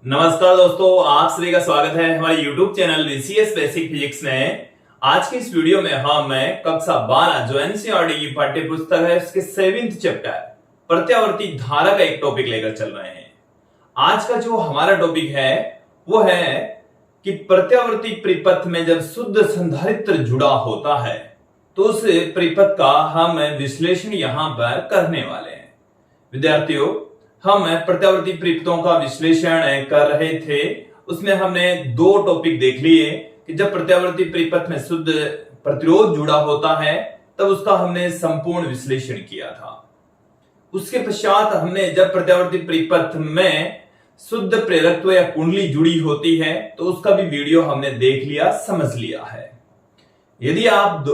नमस्कार दोस्तों, आप सभी का स्वागत है हमारे YouTube channel VCS basic physics में। आज के इस वीडियो में मैं कक्षा 12 जो एनसीईआरटी की पाठ्य पुस्तक है उसके 7th चैप्टर प्रत्यावर्ती धारा का एक टॉपिक लेकर चल रहे हैं। आज का जो हमारा टॉपिक है वो है कि प्रत्यावर्ती परिपथ में जब शुद्ध संधारित्र जुड़ा होता है तो उस परिपथ का हम विश्लेषण यहां पर करने वाले हैं। विद्यार्थियों, हम प्रत्यावर्ती परिपथों का विश्लेषण कर रहे थे। उसमें हमने दो टॉपिक देख लिए कि जब प्रत्यावर्ती परिपथ में शुद्ध प्रतिरोध जुड़ा होता है तब उसका हमने संपूर्ण विश्लेषण किया था। उसके पश्चात हमने जब प्रत्यावर्ती परिपथ में शुद्ध प्रेरकत्व या कुंडली जुड़ी होती है तो उसका भी वीडियो हमने देख लिया, समझ लिया है। यदि आप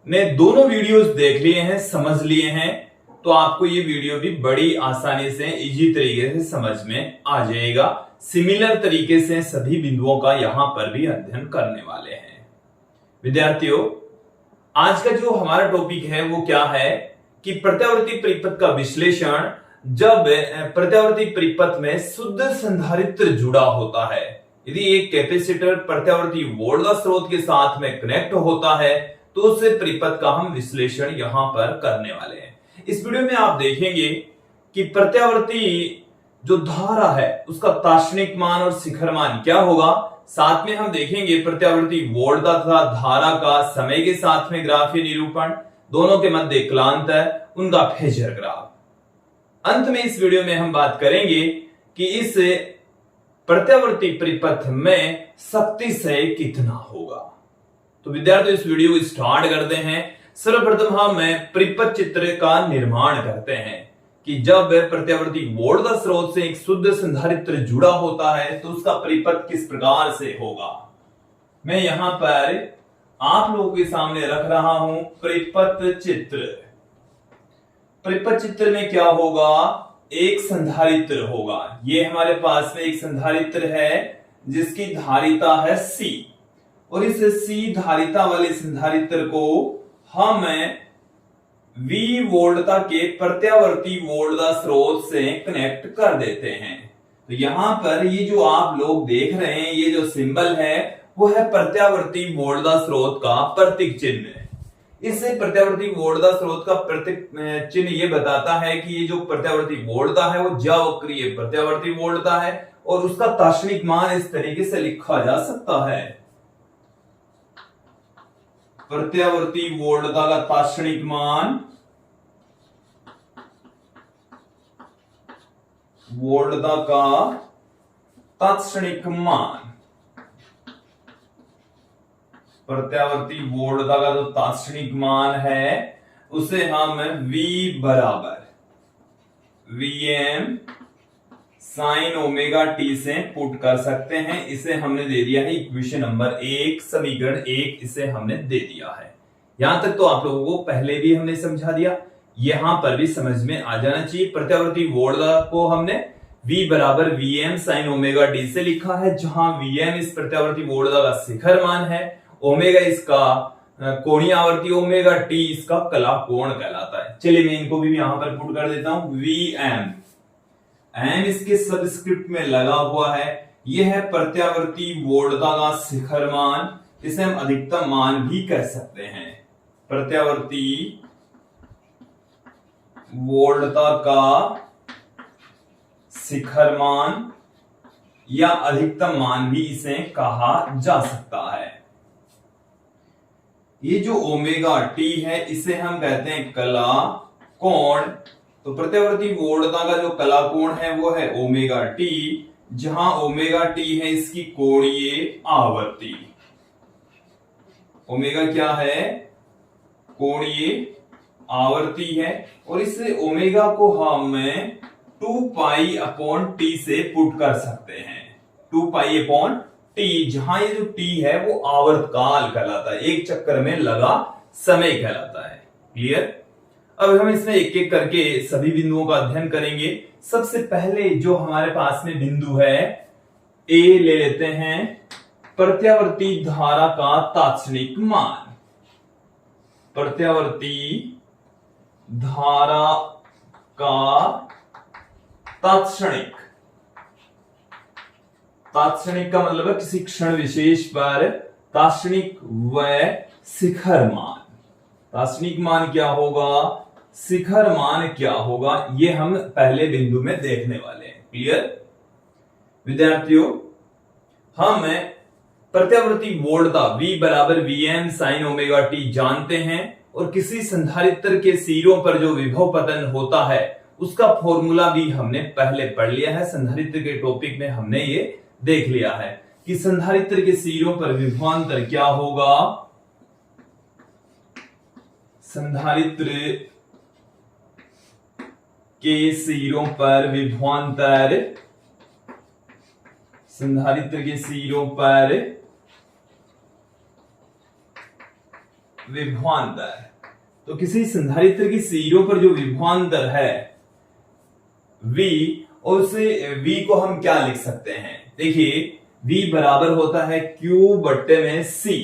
ने दोनों वीडियोस देख लिए हैं, समझ लिए हैं, तो आपको ये वीडियो भी बड़ी आसानी से इजी तरीके से समझ में आ जाएगा। सिमिलर तरीके से सभी बिंदुओं का यहां पर भी अध्ययन करने वाले हैं। विद्यार्थियों, आज का जो हमारा टॉपिक है वो क्या है कि प्रत्यावर्ती परिपथ का विश्लेषण जब प्रत्यावर्ती परिपथ में शुद्ध संधारित्र जुड़ा होता है। यदि एक कैपेसिटर प्रत्यावर्ती वोल्टेज स्रोत के साथ में कनेक्ट होता है तो उस परिपथ का हम विश्लेषण यहां पर करने वाले हैं। इस वीडियो में आप देखेंगे कि प्रत्यावर्ती जो धारा है उसका तात्क्षणिक मान और शिखर मान क्या होगा। साथ में हम देखेंगे प्रत्यावर्ती वोल्टेज तथा धारा का समय के साथ में ग्राफीय निरूपण, दोनों के मध्य क्लांत है, उनका फेजर ग्राफ। अंत में इस वीडियो में हम बात करेंगे कि इस प्रत्यावर्ती परिपथ में शक्ति क्षय कितना होगा। तो विद्यार्थी, इस वीडियो को स्टार्ट करते हैं। सर्वप्रथम हम परिपथ चित्र का निर्माण करते हैं कि जब प्रत्यावर्ती वोल्टेज स्रोत से एक शुद्ध संधारित्र जुड़ा होता है तो उसका परिपथ किस प्रकार से होगा। मैं यहां पर आप लोगों के सामने रख रहा हूं परिपथ चित्र। परिपथ चित्र में क्या होगा, एक संधारित्र होगा। ये हमारे पास में एक संधारित्र है जिसकी धारिता है C, और इस C धारिता वाले संधारित्र को हम V वोल्टता के प्रत्यावर्ती वोल्टेज स्रोत से कनेक्ट कर देते हैं। तो यहां पर ये जो आप लोग देख रहे हैं, ये जो सिंबल है वो है प्रत्यावर्ती वोल्टेज स्रोत का प्रतीक चिन्ह। इससे प्रत्यावर्ती वोल्टेज स्रोत का प्रतीक चिन्ह ये बताता है कि ये जो प्रत्यावर्ती वोल्टता है वो ज्यावक्रीय प्रत्यावर्ती वोल्टता है और उसका तात्क्षणिक मान इस तरीके से लिखा जा सकता है। प्रत्यावर्ती वोल्टता का तात्क्षणिक मान, वोल्टता का तात्क्षणिक मान, प्रत्यावर्ती वोल्टता का जो तात्क्षणिक मान है उसे हम V बराबर Vm साइन ओमेगा टी से पुट कर सकते हैं। इसे हमने दे दिया है इक्वेशन नंबर 1, समीकरण 1 इसे हमने दे दिया है। यहां तक तो आप लोगों को पहले भी हमने समझा दिया, यहां पर भी समझ में आ जाना चाहिए। प्रत्यावर्ती वोल्टेज को हमने V बराबर Vm साइन ओमेगा टी से लिखा है, जहां Vm इस प्रत्यावर्ती वोल्टेज का शिखर मान है, ओमेगा इसका कोणीय आवर्ती, ओमेगा टी इसका कला कोण कहलाता है। चलिए मैं इनको भी यहां पर पुट कर देता हूं। Vm एम इसके सबस्क्रिप्ट में लगा हुआ है, यह है प्रत्यावर्ती वोल्टता का शिखर मान, इसे हम अधिकतम मान भी कह सकते हैं। प्रत्यावर्ती वोल्टता का शिखर मान या अधिकतम मान भी इसे कहा जा सकता है। ये जो ओमेगा टी है इसे हम कहते हैं कला कोण। तो प्रत्यावर्ती वोल्टता का जो कला कोण है वो है ओमेगा टी, जहां ओमेगा टी है इसकी कोणीय आवर्ती। ओमेगा क्या है, कोणीय आवर्ती है, और इस ओमेगा को हम 2 पाई अपॉन टी से पुट कर सकते हैं। 2 पाई अपॉन टी, जहां ये जो टी है वो आवर्तकाल कहलाता है, एक चक्कर में लगा समय कहलाता है। क्लियर। अब हम इसमें एक एक करके सभी बिंदुओं का अध्ययन करेंगे। सबसे पहले जो हमारे पास में बिंदु है ए ले लेते हैं, प्रत्यावर्ती धारा का तात्क्षणिक मान। प्रत्यावर्ती धारा का तात्क्षणिक तात्क्षणिक का मतलब है किसी क्षण विशेष पर तात्क्षणिक व शिखर मान। तात्क्षणिक मान क्या होगा, शिखर मान क्या होगा, ये हम पहले बिंदु में देखने वाले हैं। क्लियर विद्यार्थियों, हम प्रत्यावर्ती वोल्टता V बराबर Vm sin ओमेगा t जानते हैं और किसी संधारित्र के सिरों पर जो विभव पतन होता है उसका फॉर्मूला भी हमने पहले पढ़ लिया है। संधारित्र के टॉपिक में हमने ये देख लिया है कि संधारित्र के सिरों पर विभवांतर क्या होगा। संधारित्र के सिरों पर विभवांतर, संधारित्र के सिरों पर विभवांतर, तो किसी संधारित्र की सिरों पर जो विभवांतर है V, और उसे V को हम क्या लिख सकते हैं। देखिए V बराबर होता है Q बट्टे में C,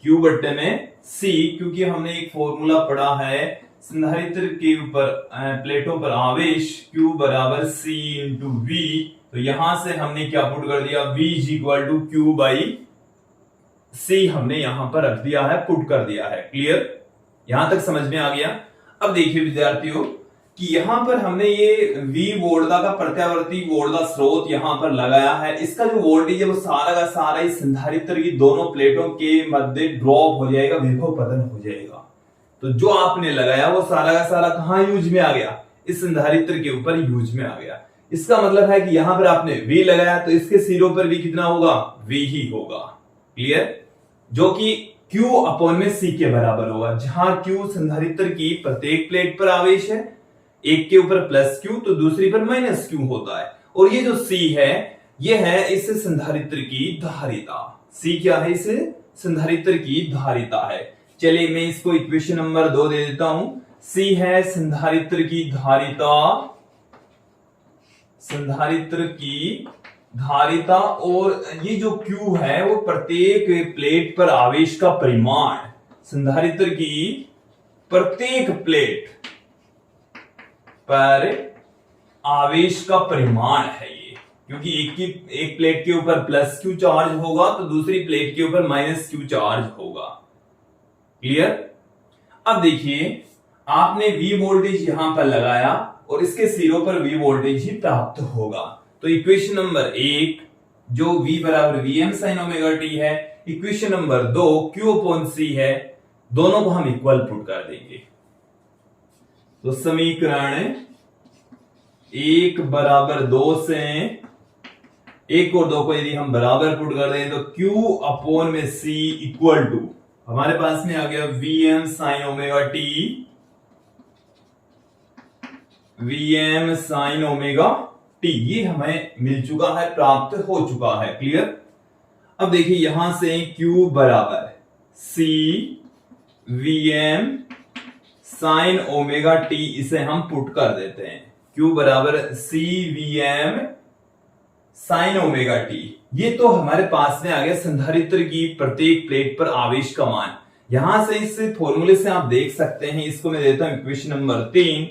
Q बट्टे में C, क्योंकि हमने एक फॉर्मूला पढ़ा है संधारित्र के ऊपर प्लेटों पर आवेश Q बराबर C इंटू V, तो यहां से हमने क्या पुट कर दिया, V is equal to Q by C हमने यहां पर रख दिया है, पुट कर दिया है। क्लियर, यहां तक समझ में आ गया। अब देखिए विद्यार्थियों कि यहां पर हमने ये V वोल्टता का प्रत्यावर्ती वोल्टता स्रोत यहां पर लगाया है। इसका जो वोल्टेज है वो सारा का सारा इस संधारित्र की दोनों प्लेटों के मध्य ड्रॉप हो जाएगा, विभव पतन हो जाएगा। तो जो आपने लगाया वो सारा का सारा कहां यूज में आ गया, इस संधारित्र के ऊपर यूज में आ गया। इसका मतलब है कि यहां पर आपने V लगाया तो इसके सिरों पर भी कितना होगा, V ही होगा। क्लियर, जो कि Q अपॉन में C के बराबर होगा, जहां Q संधारित्र की प्रत्येक प्लेट पर आवेश है, एक के ऊपर प्लस Q तो दूसरी पर माइनस Q होता है, और ये जो C है ये है इस संधारित्र की धारिता। C क्या है, इस संधारित्र की धारिता है। चलिए मैं इसको इक्वेशन नंबर 2 दे देता हूं। C है संधारित्र की धारिता, संधारित्र की धारिता, और ये जो Q है वो प्रत्येक प्लेट पर आवेश का परिमाण, संधारित्र की प्रत्येक प्लेट पर आवेश का परिमाण है ये, क्योंकि एक प्लेट के ऊपर प्लस Q चार्ज होगा तो दूसरी प्लेट के ऊपर माइनस Q चार्ज होगा। क्लियर, अब देखिए आपने V वोल्टेज यहां पर लगाया और इसके सिरों पर V वोल्टेज ही प्राप्त होगा। तो इक्वेशन नंबर 1 जो V बराबर Vm sin ओमेगा t है, equation number 2 Q upon C है, दोनों को हम इक्वल पुट कर देंगे। तो समीकरण 1 बराबर 2 से 1 और 2 को यदि हम बराबर पुट कर दें तो Q अपॉन में C इक्वल टू हमारे पास में आ गया Vm sin omega t, Vm sin omega t, ये हमें मिल चुका है, प्राप्त हो चुका है। क्लियर, अब देखिए यहां से Q बराबर C Vm sin omega t, इसे हम पुट कर देते हैं। Q बराबर C Vm sin omega t, ये तो हमारे पास में आ गया संधारित्र की प्रत्येक प्लेट पर आवेश का मान। यहां से इस फॉर्मूले से आप देख सकते हैं, इसको मैं देता हूं इक्वेशन नंबर 3,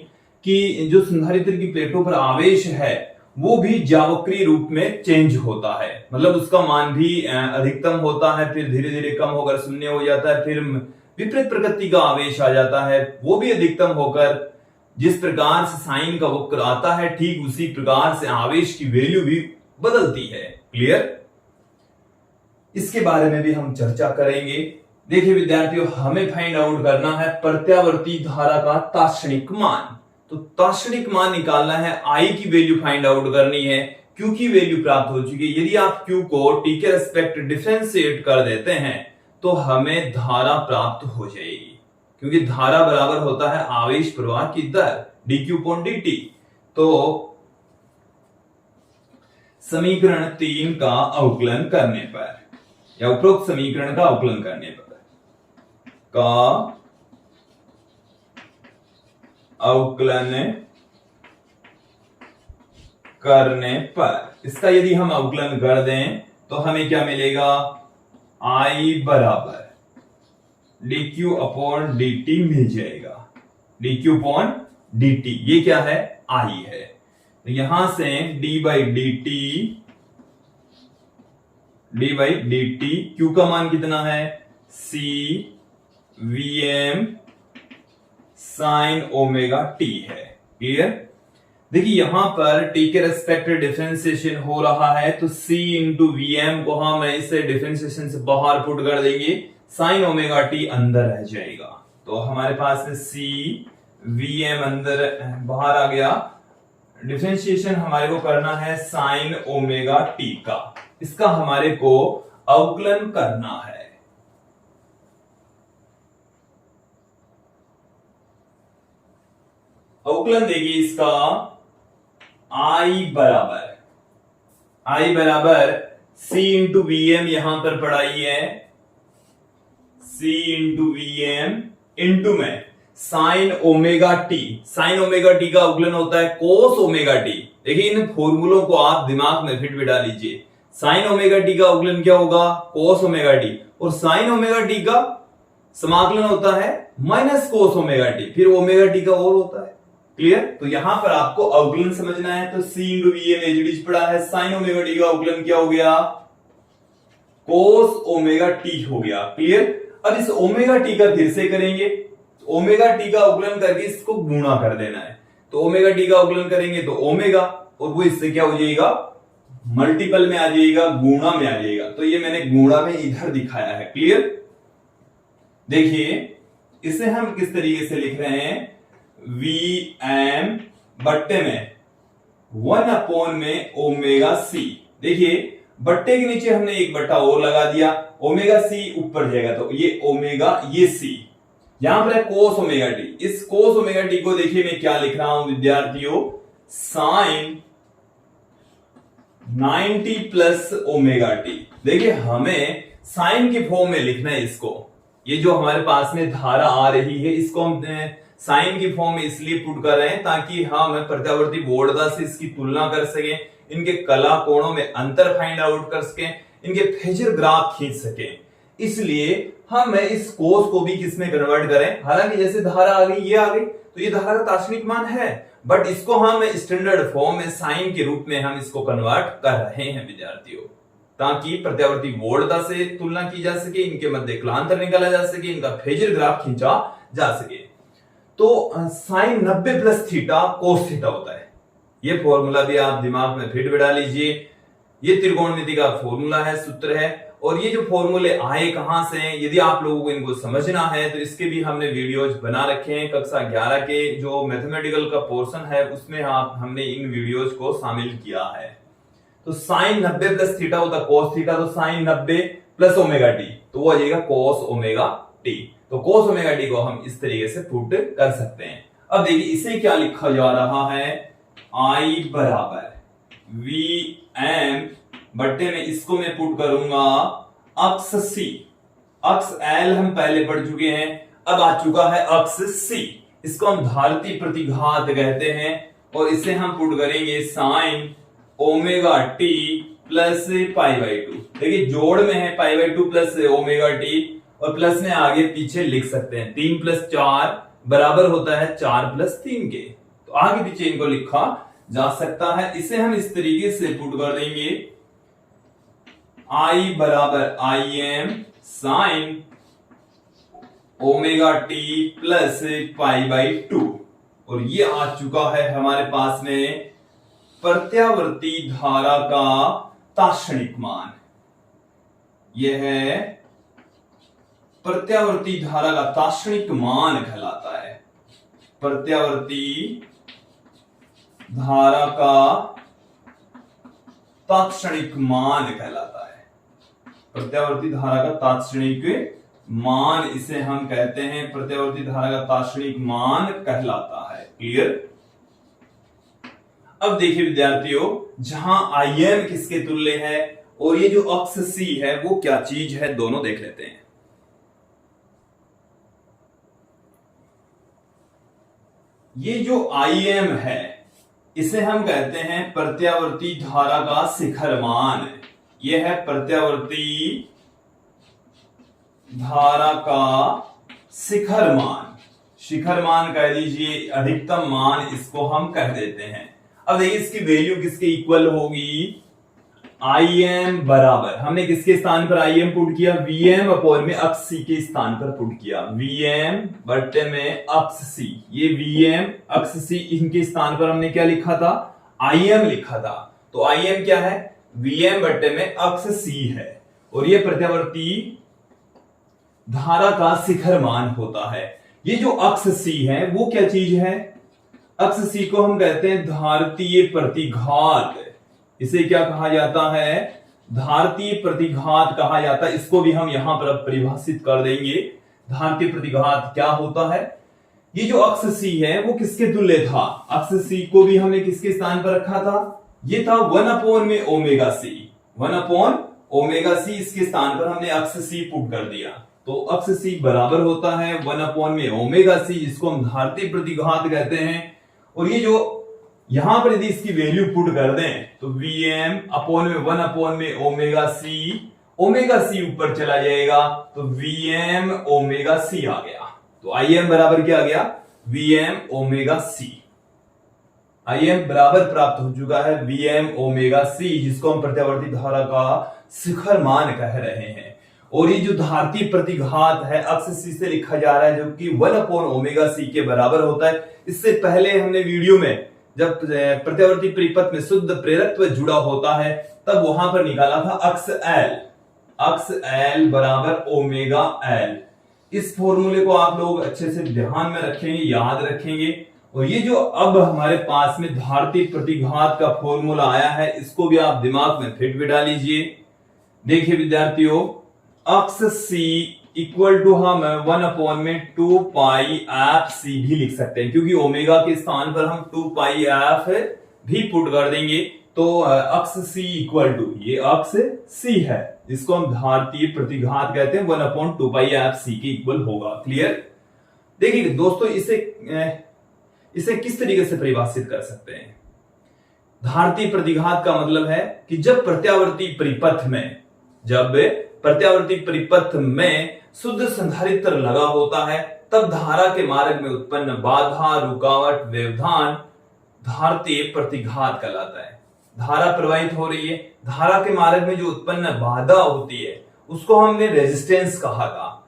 कि जो संधारित्र की प्लेटों पर आवेश है वो भी जावक्रीय रूप में चेंज होता है, मतलब उसका मान भी अधिकतम होता है, फिर धीरे धीरे कम होकर शून्य हो जाता है, फिर विपरीत प्रकृति का आवेश आ जाता है, वो भी अधिकतम होकर जिस प्रकार से साइन का वक्र आता है ठीक उसी प्रकार से आवेश की वैल्यू भी बदलती है। क्लियर, इसके बारे में भी हम चर्चा करेंगे। देखिए विद्यार्थियों, हमें फाइंड आउट करना है प्रत्यावर्ती धारा का तात्क्षणिक मान। तो तात्क्षणिक मान निकालना है, I की वैल्यू फाइंड आउट करनी है, Q की वैल्यू प्राप्त हो चुकी है। यदि आप Q को T के रेस्पेक्ट डिफरेंशिएट कर देते हैं तो हमें धारा प्राप्त हो जाएगी, क्योंकि धारा बराबर होता है आवेश प्रवाह की दर dQ अपॉन dt। तो समीकरण 3 का अवकलन करने पर, या उपरोक्त समीकरण का अवकलन करने पर, का अवकलन करने पर, इसका यदि हम अवकलन कर दें तो हमें क्या मिलेगा, I बराबर dQ अपॉन dt मिल जाएगा। dQ अपॉन dt, ये क्या है, I है। तो यहां से d by dt D by D T. Q का मान कितना है, C V M sine omega T है। क्लियर। देखिए यहां पर टी के रेस्पेक्ट डिफरेंशिएशन हो रहा है, तो c इंटू वी एम को हम इसे डिफरेंशिएशन से बाहर पुट कर देंगे, साइन ओमेगा टी अंदर रह जाएगा। तो हमारे पास में c वी एम अंदर बाहर आ गया। डिफरेंशिएशन हमारे को करना है साइन ओमेगा टी का, इसका हमारे को अवकलन करना है। अवकलन देखिए इसका I बराबर C इंटू वी एम यहां पर पढ़ाई है, C into V M into में sine omega T. Sine omega T का अवकलन होता है कोस ओमेगा टी। देखिए इन फॉर्मूलों को आप दिमाग में फिट बिठा लीजिए। साइन ओमेगा टी का अवकलन क्या होगा, कोस ओमेगा टी, और साइन ओमेगा टी का समाकलन होता है माइनस कोस ओमेगा टी, फिर ओमेगा टी का और होता है। क्लियर। तो यहां पर आपको अवकलन समझना है, तो सी इंटू वी एम एजडीज पड़ा है, साइन ओमेगा टी का अवकलन क्या हो गया, कोस ओमेगा टी हो गया। क्लियर। अब इस ओमेगा टी का फिर से करेंगे, ओमेगा टी का अवकलन करके इसको गुणा कर देना है। तो ओमेगा टी का अवकलन करेंगे तो ओमेगा, और वो इससे क्या हो जाएगा, मल्टीपल में आ जाएगा, गुणा में आ जाएगा। तो ये मैंने गुणा में इधर दिखाया है। क्लियर। देखिए इसे हम किस तरीके से लिख रहे हैं, वी एम बट्टे में 1 अपॉन में ओमेगा सी। देखिए बट्टे के नीचे हमने एक बट्टा और लगा दिया, ओमेगा सी ऊपर जाएगा, तो ये ओमेगा ये सी, यहां पर है कोस ओमेगा टी। इस कोस ओमेगा टी को देखिए मैं क्या लिख रहा हूं विद्यार्थियों, साइन 90 प्लस ओमेगा टी। देखिए हमें साइन के फॉर्म में लिखना है इसको। ये जो हमारे पास में धारा आ रही है इसको हम साइन की फॉर्म में इसलिए पुट कर रहे हैं ताकि हम प्रत्यावर्ती बोर्डता से इसकी तुलना कर सकें, इनके कला कोणों में अंतर फाइंड आउट कर सकें, इनके फेजर ग्राफ खींच सकें। इसलिए हम इस कोस को भी किस में कन्वर्ट करें। हालांकि जैसे धारा आ गई, ये आ गई, तो ये धारा का दार्शनिक मान है, बट इसको हम स्टैंडर्ड फॉर्म में साइन के रूप में हम इसको कन्वर्ट कर रहे हैं विद्यार्थियों, ताकि प्रत्यावर्ती बोर्डता से तुलना की जा सके, इनके मध्य कलांतर निकाला जा सके, इनका फेजर ग्राफ खींचा जा सके। तो sine 90 plus theta cos theta होता है। ये फॉर्मूला भी आप दिमाग में फिट बिठा लीजिए। ये त्रिकोणमिति का फॉर्मूला है, सूत्र है, और ये जो फॉर्मूले आए कहां से हैं, यदि आप लोगों को इनको समझना है तो इसके भी हमने वीडियोज बना रखे हैं। कक्षा 11 के जो मैथमेटिकल का पोर्शन है उसमें हमने इन वीडियोज को शामिल किया है। तो साइन 90 प्लस थीटा होता है कोस थीटा, तो साइन 90 प्लस ओमेगा टी, तो वो आ जाएगा कोस ओमेगा टी। तो कोस ओमेगा टी को हम इस तरीके से पुट कर सकते हैं। अब देखिए इसे क्या लिखा जा रहा है, I बराबर वी एम बट्टे में इसको मैं पुट करूंगा अक्ष सी। अक्ष एल हम पहले पढ़ चुके हैं, अब आ चुका है अक्ष सी। इसको हम धारती प्रतिघात कहते हैं, और इसे हम पुट करेंगे sign omega T plus pi by two. देखिए जोड़ में है pi by two plus omega t, और प्लस में आगे पीछे लिख सकते हैं 3 प्लस 4 बराबर होता है 4 प्लस 3 के। तो आगे पीछे इनको लिखा जा सकता है। इसे हम इस तरीके से पुट कर देंगे, I बराबर I am sine omega T plus pi by two, और ये आ चुका है हमारे पास में प्रत्यावर्ती धारा का तात्क्षणिक मान। यह है प्रत्यावर्ती धारा का तात्क्षणिक मान कहलाता है। प्रत्यावर्ती धारा का तात्क्षणिक मान कहलाता है। प्रत्यावर्ती धारा का तात्क्षणिक मान इसे हम कहते हैं, प्रत्यावर्ती धारा का तात्क्षणिक मान कहलाता है। क्लियर। अब देखिए विद्यार्थियों, जहां आई एम किसके तुल्य है और ये जो अक्ष सी है वो क्या चीज है, दोनों देख लेते हैं। ये जो आई एम है इसे हम कहते हैं प्रत्यावर्ती धारा का शिखर मान। यह है प्रत्यावर्ती धारा का शिखर मान। शिखर मान कह दीजिए, अधिकतम मान इसको हम कह देते हैं। अब देखिए इसकी वैल्यू किसके इक्वल होगी, आई एम बराबर, हमने किसके स्थान पर आई एम पुट किया, वी एम अपॉन में अक्ष सी के स्थान पर पुट किया, वी एम बट्टे में अक्ष सी, ये वी एम अक्ष सी, इनके स्थान पर हमने क्या लिखा था, आई एम लिखा था। तो आई एम क्या है, वी एम बट्टे में अक्ष सी है, और ये प्रत्यावर्ती धारा का शिखर मान होता है। ये जो अक्ष सी है वो क्या चीज है, अक्ष सी को हम कहते हैं धारतीय प्रतिघात, इसे क्या कहा जाता है, धारतीय प्रतिघात कहा जाता है। इसको भी हम यहां पर परिभाषित कर देंगे। धारतीय प्रतिघात क्या होता है, ये जो अक्ष सी है वो किसके तुल्य था, अक्ष सी को भी हमने किसके स्थान पर रखा था, ये था 1 में ओमेगा सी, 1 ओमेगा सी, इसके स्थान पर हमने अक्ष सी पुट कर दिया। तो अक्ष सी बराबर होता है 1 में ओमेगा सी, जिसको हम धारतीय प्रतिघात कहते हैं। और ये जो यहां पर यदि इसकी वैल्यू पुट कर दें तो वी एम अपॉन में 1 में ओमेगा सी ऊपर चला जाएगा, तो वी एम ओमेगा सी आ गया। तो आई एम बराबर क्या आ गया, v m omega c, i m बराबर प्राप्त हो चुका है वी एम ओमेगा सी, जिसको हम प्रत्यावर्ती धारा का शिखर मान कह रहे हैं। और ये जो धारतीय प्रतिघात है अक्ष सी से लिखा जा रहा है, जो कि 1 ओमेगा सी के बराबर होता है। इससे पहले हमने वीडियो में जब प्रत्यावर्ती परिपथ में शुद्ध प्रेरकत्व जुड़ा होता है तब वहां पर निकाला था अक्ष एल बराबर ओमेगा एल। इस फॉर्मूले को आप लोग अच्छे से ध्यान में रखेंगे, याद रखेंगे। और ये जो अब हमारे पास में धारतीय प्रतिघात का फॉर्मूला आया है, इसको भी आप दिमाग में फिट बिठा लीजिए। देखिए विद्यार्थियों, अक्ष सी इक्वल टू हम 1 में 2 पाई एफ सी भी लिख सकते हैं, क्योंकि ओमेगा के स्थान पर हम 2 पाई एफ भी पुट कर देंगे। तो अक्ष सी इक्वल टू, ये अक्ष सी है, इसको हम धारतीय प्रतिघात कहते हैं, 1/2 पाई एफ सी के इक्वल होगा। क्लियर। देखिए दोस्तों, इसे किस तरीके से परिभाषित कर सकते हैं। धारतीय प्रतिघात का मतलब है कि जब प्रत्यावर्ती परिपथ में शुद्ध संधारित्र लगा होता है तब धारा के मार्ग में उत्पन्न बाधा, रुकावट, व्यवधान धारतीय प्रतिघात कहलाता है। धारा प्रवाहित हो रही है, धारा के मार्ग में जो उत्पन्न बाधा होती है उसको हमने रेजिस्टेंस कहा था।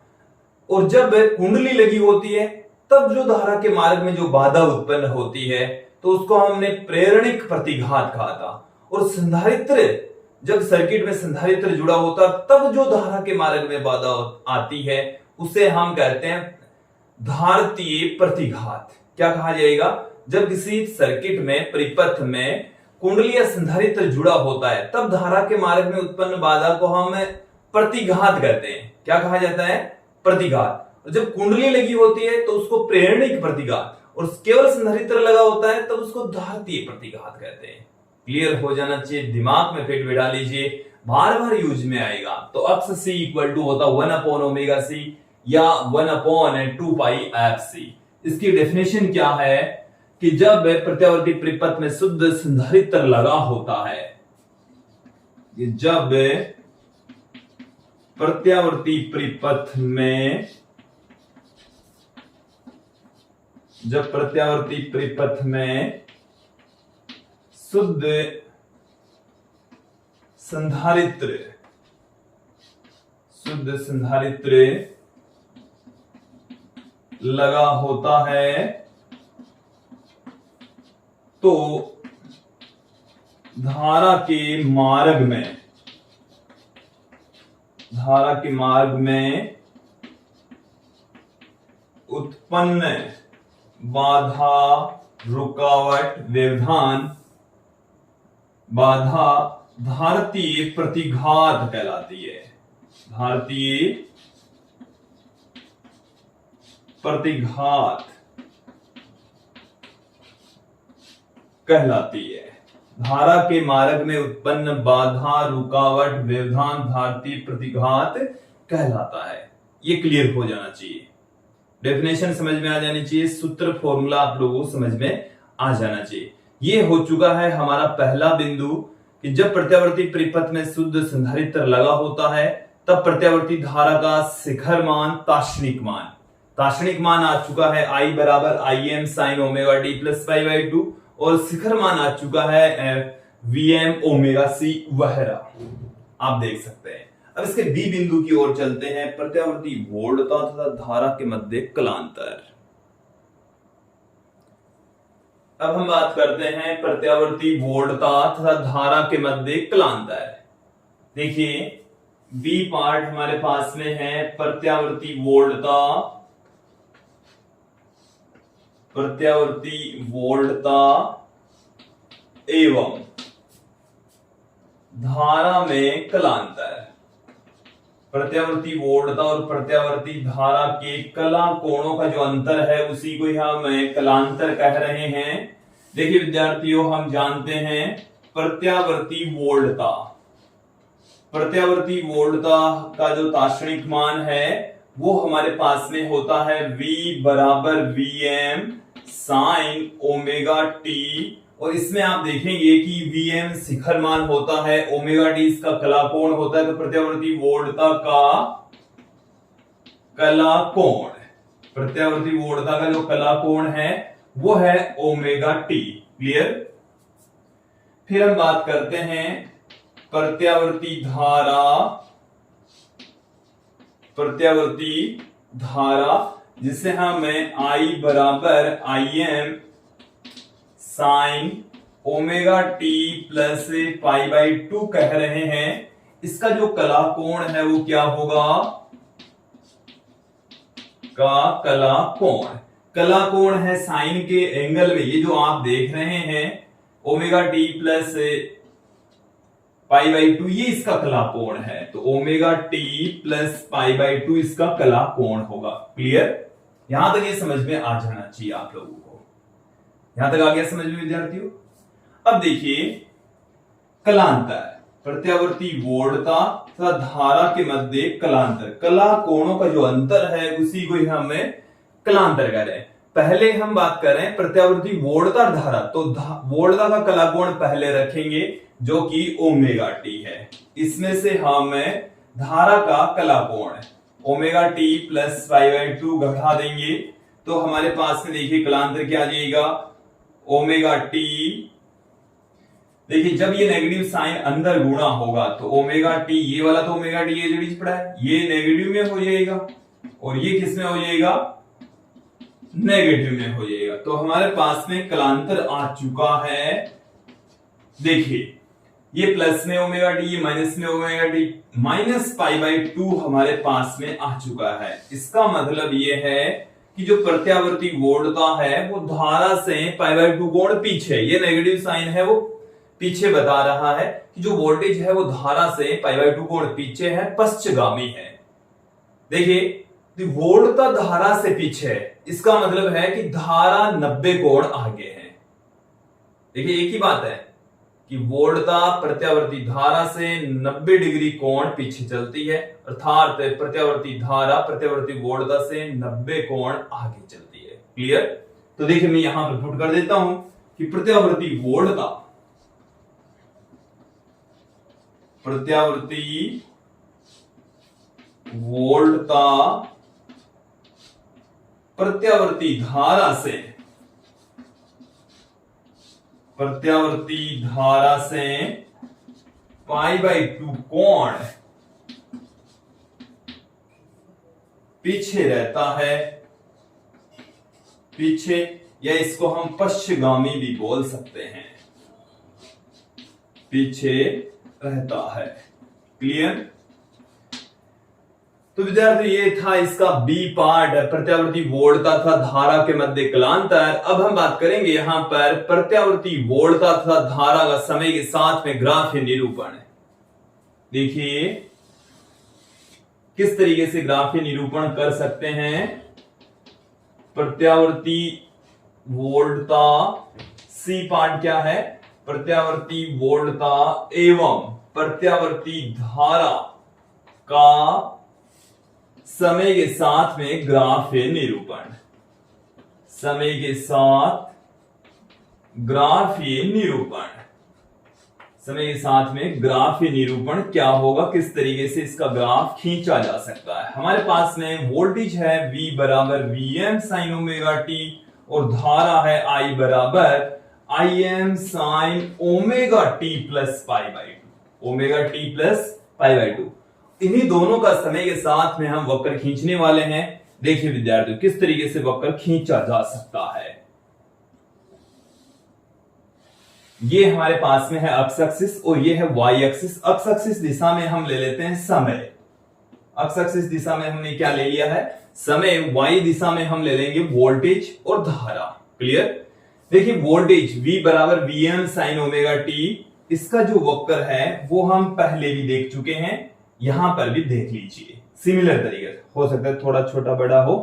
और जब कुंडली लगी होती है तब जो धारा के मार्ग में जो बाधा उत्पन्न होती है तो उसको हमने प्रेरणिक प्रतिघात कहा था। और संधारित्र, जब सर्किट में संधारित्र जुड़ा होता तब जो धारा के मार्ग में बाधा आती है उसे हम कहते हैं धारतीय प्रतिघात। क्या कहा जाएगा, जब किसी सर्किट में परिपथ में कुंडली या संधारित्र जुड़ा होता है तब धारा के मार्ग में उत्पन्न बाधा को हम प्रतिघात कहते हैं। क्या कहा जाता है, प्रतिघात। और जब कुंडली लगी होती है तो उसको प्रेरणिक प्रतिघात, और केवल संधारित्र लगा होता है तब उसको धारतीय प्रतिघात कहते हैं। क्लियर हो जाना चाहिए, दिमाग में फिट बिठा लीजिए, बार बार यूज में आएगा। तो अक्ष सी इक्वल टू होता 1 ओमेगा सी या 1/2 पाई एफ सी। इसकी डेफिनेशन क्या है कि जब प्रत्यावर्ती परिपथ में शुद्ध संधारित्र लगा होता है, जब प्रत्यावर्ती परिपथ में शुद्ध संधारित्र लगा होता है तो धारा के मार्ग में उत्पन्न बाधा, रुकावट, व्यवधान बाधा धारतीय प्रतिघात कहलाती है। धारतीय प्रतिघात कहलाती है। धारा के मार्ग में उत्पन्न बाधा, रुकावट, व्यवधान धारतीय प्रतिघात कहलाता है। ये क्लियर हो जाना चाहिए, डेफिनेशन समझ में आ जानी चाहिए, सूत्र फॉर्मूला आप लोगों को समझ में आ जाना चाहिए। ये हो चुका है हमारा पहला बिंदु कि जब प्रत्यावर्ती परिपथ में शुद्ध संधारित्र लगा होता है तब प्रत्यावर्ती धारा का शिखर मान, ताक्षणिक मान आ चुका है I बराबर IM sin omega D plus pi by 2, और शिखर मान आ चुका है Vm ओमेगा C वह रहा, आप देख सकते हैं। अब इसके बी बिंदु की ओर चलते हैं, प्रत्यावर्ती वोल्टता तथा धारा के मध्य कलांतर। अब हम बात करते हैं प्रत्यावर्ती वोल्टता तथा धारा के मध्य कलांतर। देखिए बी पार्ट हमारे पास में है प्रत्यावर्ती वोल्टता, एवं धारा में कलांतर। प्रत्यावर्ती वोल्टता और प्रत्यावर्ती धारा के कला कोणों का जो अंतर है उसी को यहां हम कलांतर कह रहे हैं। देखिए विद्यार्थियों, हम जानते हैं प्रत्यावर्ती वोल्टता का जो तात्क्षणिक मान है वो हमारे पास में होता है V बराबर Vm साइन ओमेगा टी, और इसमें आप देखेंगे कि Vm शिखर मान होता है, ओमेगा टी इसका कला कोण होता है। तो प्रत्यावर्ती वोल्टता का कला कोण, प्रत्यावर्ती वोल्टता का जो कला कोण है वो है ओमेगा टी। क्लियर। फिर हम बात करते हैं प्रत्यावर्ती धारा, जिसे हम I बराबर Im sine omega T plus pi by 2 कह रहे हैं। इसका जो कला कोण है वो क्या होगा, कला कोण है साइन के एंगल में, ये जो आप देख रहे हैं omega T plus pi by 2, ये इसका कला कोण है। तो omega T plus pi by 2 इसका कला कोण होगा। क्लियर। यहां तक ये समझ में आ जाना चाहिए आप लोगों को। यहां तक आ गया समझ में विद्यार्थियों। अब देखिए कलांतर, प्रत्यावर्ती वोल्टता तथा धारा के मध्य कलांतर, कला कोणों का जो अंतर है उसी को हम कलांतर कह रहे हैं। पहले हम बात कर रहे हैं प्रत्यावर्ती वोल्टता और धारा, तो वोल्टता का कला कोण पहले रखेंगे जो कि ओमेगा टी है। इसमें से हम धारा का कला कोण omega T plus pi by 2 घटा देंगे, तो हमारे पास में देखिए कलांतर क्या आ जाएगा, ओमेगा टी। देखिए जब ये नेगेटिव साइन अंदर गुणा होगा तो ओमेगा टी, ये वाला तो ओमेगा टी ये जो बीच पड़ा है ये नेगेटिव में हो जाएगा, और ये किस में हो जाएगा, नेगेटिव में हो जाएगा। तो हमारे पास में कलांतर आ चुका है। देखिए ये प्लस में ओमेगा टी, ये माइनस में omega T, minus pi by 2 हमारे पास में आ चुका है। इसका मतलब ये है कि जो प्रत्यावर्ती वोल्टता है वो धारा से पाई बाई 2 कोण पीछे, ये नेगेटिव साइन है वो पीछे बता रहा है कि जो वोल्टेज है वो धारा से पाई बाई 2 कोण पीछे है, पश्चगामी है। देखिए वोल्टता धारा से पीछे है, इसका मतलब है कि धारा 90 कोण आगे है। देखिए एक ही बात है कि वोल्टता प्रत्यावर्ती धारा से 90 डिग्री कोण पीछे चलती है, अर्थात प्रत्यावर्ती धारा प्रत्यावर्ती वोल्टता से 90 कोण आगे चलती है। क्लियर। तो देखिए मैं यहां पर पुट कर देता हूं कि प्रत्यावर्ती वोल्टता प्रत्यावर्ती धारा से पाई बाई 2 कोण पीछे रहता है, पीछे, या इसको हम पश्चगामी भी बोल सकते हैं, पीछे रहता है। क्लियर। तो विद्यार्थी ये था इसका बी पार्ट, प्रत्यावर्ती वोल्टता तथा धारा के मध्य कलांतर। अब हम बात करेंगे यहां पर प्रत्यावर्ती वोल्टता तथा धारा का समय के साथ में ग्राफीय निरूपण। देखिए किस तरीके से ग्राफीय निरूपण कर सकते हैं। प्रत्यावर्ती वोल्टता, सी पार्ट क्या है, प्रत्यावर्ती वोल्टता एवं प्रत्यावर्ती धारा का समय के साथ में ग्राफीय निरूपण, समय के साथ ग्राफीय निरूपण, समय के साथ में ग्राफीय निरूपण क्या होगा, किस तरीके से इसका ग्राफ खींचा जा सकता है। हमारे पास में वोल्टेज है V बराबर Vm साइन ओमेगा टी और धारा है I बराबर I am sine omega T plus pi by two, omega T plus pi by two. इन्हीं दोनों का समय के साथ में हम वक्र खींचने वाले हैं। देखिए विद्यार्थियों, किस तरीके से वक्र खींचा जा सकता है। ये हमारे पास में है एक्स एक्सिस और ये है वाई एक्सिस। एक्स एक्सिस दिशा में हम ले लेते हैं समय, एक्स एक्सिस दिशा में हमने क्या ले लिया है, समय। वाई दिशा में हम ले लेंगे वोल्टेज और धारा। क्लियर। देखिए वोल्टेज V बराबर Vm साइन ओमेगा टी, इसका जो वक्र है वो हम पहले भी देख चुके हैं, यहां पर भी देख लीजिए सिमिलर तरीके से। हो सकता है थोड़ा छोटा बड़ा हो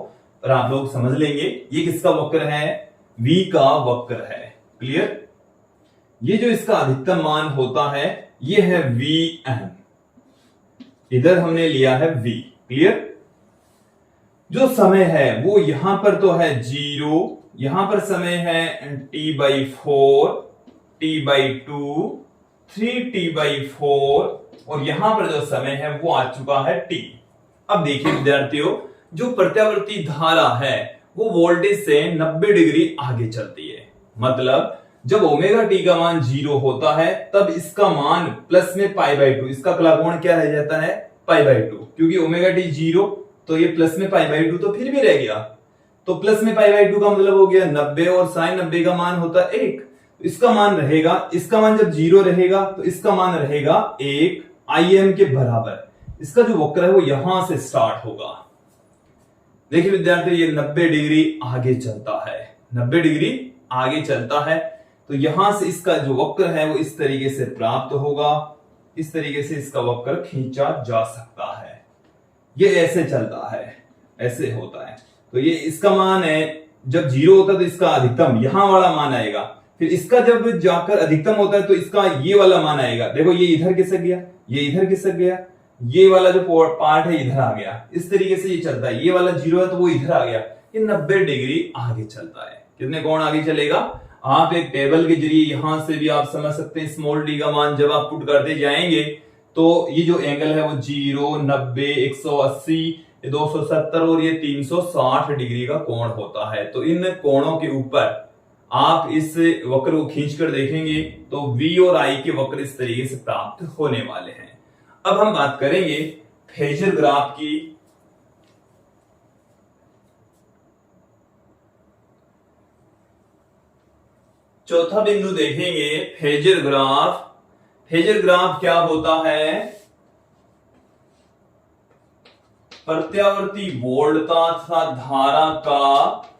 पर आप लोग समझ लेंगे। ये किसका वक्र है, V का वक्र है। क्लियर। ये जो इसका अधिकतम मान होता है ये है Vm, इधर हमने लिया है V। क्लियर। जो समय है वो यहां पर तो है 0, यहां पर समय है t/4, t/2, 3t/4 और यहां पर जो समय है वो आ चुका है t। अब देखिए विद्यार्थियों, जो प्रत्यावर्ती धारा है वो वोल्टेज से 90 डिग्री आगे चलती है। मतलब जब ओमेगा टी का मान 0 होता है तब इसका मान प्लस में π/2, इसका कलाकोण क्या रह जाता है, π/2, क्योंकि ओमेगा टी 0 तो ये प्लस में π/2 तो फिर भी रह गया, तो प्लस में π/2 का मतलब हो गया 90 और साइन 90 का मान होता है 1, तो इसका मान रहेगा, इसका मान जब 0 रहेगा तो इसका मान रहेगा 1 Im के बराबर। इसका जो वक्र है वो यहां से स्टार्ट होगा। देखिए विद्यार्थी, ये 90 डिग्री आगे चलता है, 90 डिग्री आगे चलता है, तो यहां से इसका जो वक्र है वो इस तरीके से प्राप्त होगा। इस तरीके से इसका वक्र खींचा जा सकता है। ये ऐसे चलता है, ऐसे होता है। तो ये इसका मान है, जब 0 होता है तो इसका अधिकतम यहां वाला मान आएगा, फिर इसका जब जाकर अधिकतम होता है तो इसका ये वाला मान आएगा। देखो ये इधर खिसक गया, ये इधर खिसक गया, ये वाला जो पार्ट है इधर आ गया। इस तरीके से ये चलता है। ये वाला 0 है तो वो इधर आ गया। ये 90 डिग्री आगे चलता है। कितने कोण आगे चलेगा, आप एक टेबल के जरिए यहां से भी आप समझ सकते हैं। स्मॉल डी का मान जब आप पुट करते जाएंगे तो ये जो एंगल है वो 0, 90, 180, 270 और ये 360 डिग्री का कोण होता है। तो इन कोणों के ऊपर आप इस वक्र को खींचकर देखेंगे तो V और I के वक्र इस तरीके से प्राप्त होने वाले हैं। अब हम बात करेंगे फेजर ग्राफ की। चौथा बिंदु देखेंगे फेजर ग्राफ। फेजर ग्राफ क्या होता है, प्रत्यावर्ती वोल्टता तथा धारा का